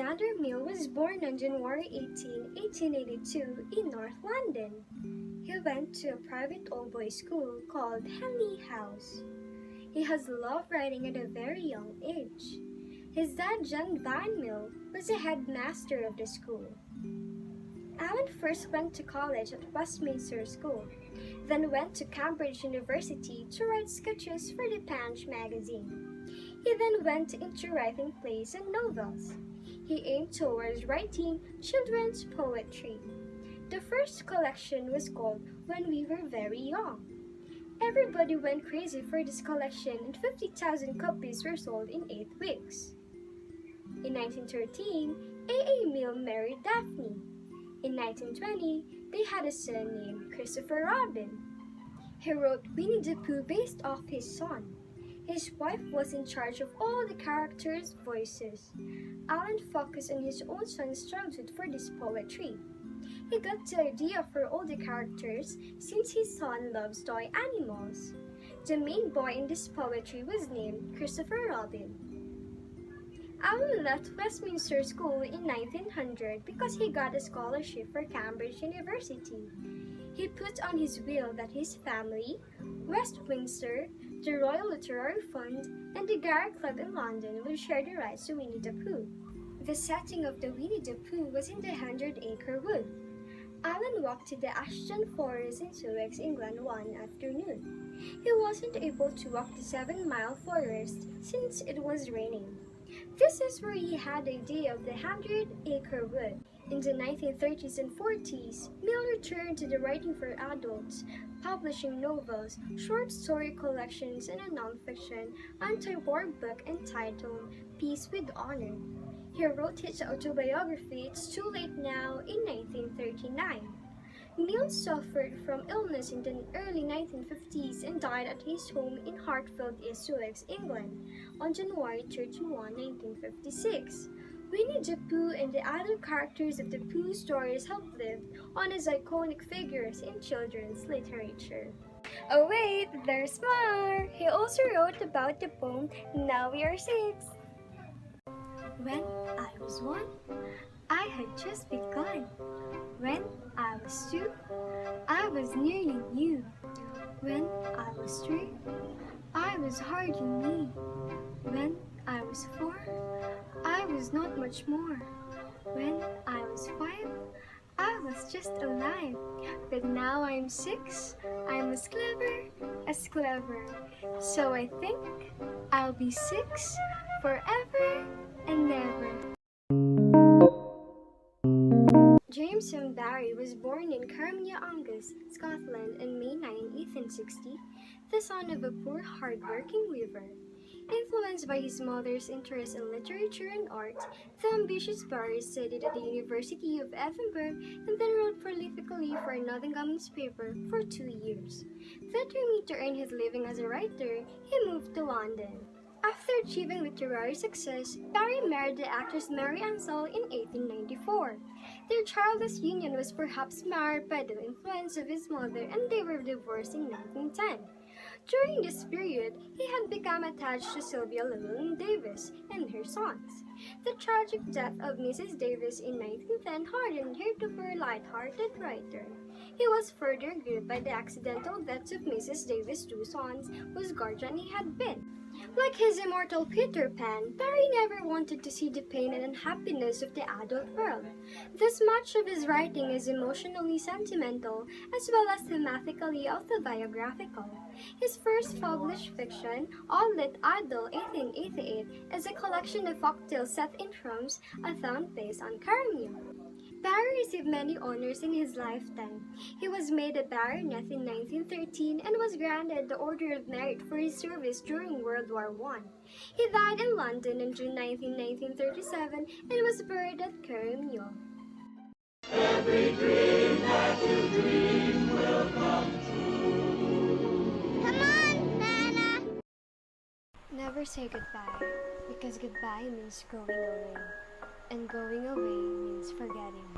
Alexander Milne was born on January 18, 1882 in North London. He went to a private all-boys school called Henley House. He has loved writing at a very young age. His dad, John Van Mill, was the headmaster of the school. Alan first went to college at Westminster School, then went to Cambridge University to write sketches for the Punch magazine. He then went into writing plays and novels. He aimed towards writing children's poetry. The first collection was called When We Were Very Young. Everybody went crazy for this collection and 50,000 copies were sold in 8 weeks. In 1913, A. Milne married Daphne. In 1920, they had a son named Christopher Robin. He wrote Winnie-the-Pooh based off his son. His wife was in charge of all the characters' voices. Alan focused on his own son's childhood for this poetry. He got the idea for all the characters since his son loves toy animals. The main boy in this poetry was named Christopher Robin. Alan left Westminster School in 1900 because he got a scholarship for Cambridge University. He put on his will that his family, West Windsor, the Royal Literary Fund, and the Garrick Club in London would share the rights to Winnie-the-Pooh. The setting of the Winnie-the-Pooh was in the 100-acre wood. Alan walked to the Ashton Forest in Sussex, England one afternoon. He wasn't able to walk the 7-mile forest since it was raining. This is where he had the idea of the 100-acre wood. In the 1930s and 40s, Milne returned to the writing for adults, publishing novels, short story collections, and a non-fiction anti-war book entitled Peace with Honor. He wrote his autobiography It's Too Late Now in 1939. Milne suffered from illness in the early 1950s and died at his home in Hartfield, East Sussex, England, on January 31, 1956. Winnie-the-Pooh and the other characters of the Pooh stories have lived on as iconic figures in children's literature. Oh wait, there's more! He also wrote about the poem Now We Are 6. When I was 1, I had just begun. When I was 2, I was nearly new. When I was 3, I was hardly me. When I was 4, I was not much more. When I was 5, I was just alive. But now I'm 6, I'm as clever. So I think I'll be 6 forever and ever. James Matthew Barrie was born in Carmignac, Angus, Scotland on May 9, 1860, the son of a poor, hard-working weaver. Influenced by his mother's interest in literature and art, the ambitious Barrie studied at the University of Edinburgh and then wrote prolifically for a Nottingham newspaper for 2 years. Determined to earn his living as a writer, he moved to London. After achieving literary success, Barrie married the actress Mary Ansell in 1894. Their childless union was perhaps marred by the influence of his mother, and they were divorced in 1910. During this period, he had become attached to Sylvia Llewellyn Davis and her sons. The tragic death of Mrs. Davis in 1910 hardened her to be a light-hearted writer. He was further grieved by the accidental deaths of Mrs. Davis' 2 sons, whose guardian he had been. Like his immortal Peter Pan, Barrie never wanted to see the pain and unhappiness of the adult world. Thus much of his writing is emotionally sentimental as well as thematically autobiographical. His first published fiction, All Lit Idle 1888, is a collection of folktales set in Shroms, a town based on Carmignac. Barrie received many honors in his lifetime. He was made a baronet in 1913 and was granted the Order of Merit for his service during World War I. He died in London on June 19, 1937 and was buried at Carmignac. Every dream that you dream will come true. Come on, Nana! Never say goodbye, because goodbye means going away, and going away means forgetting.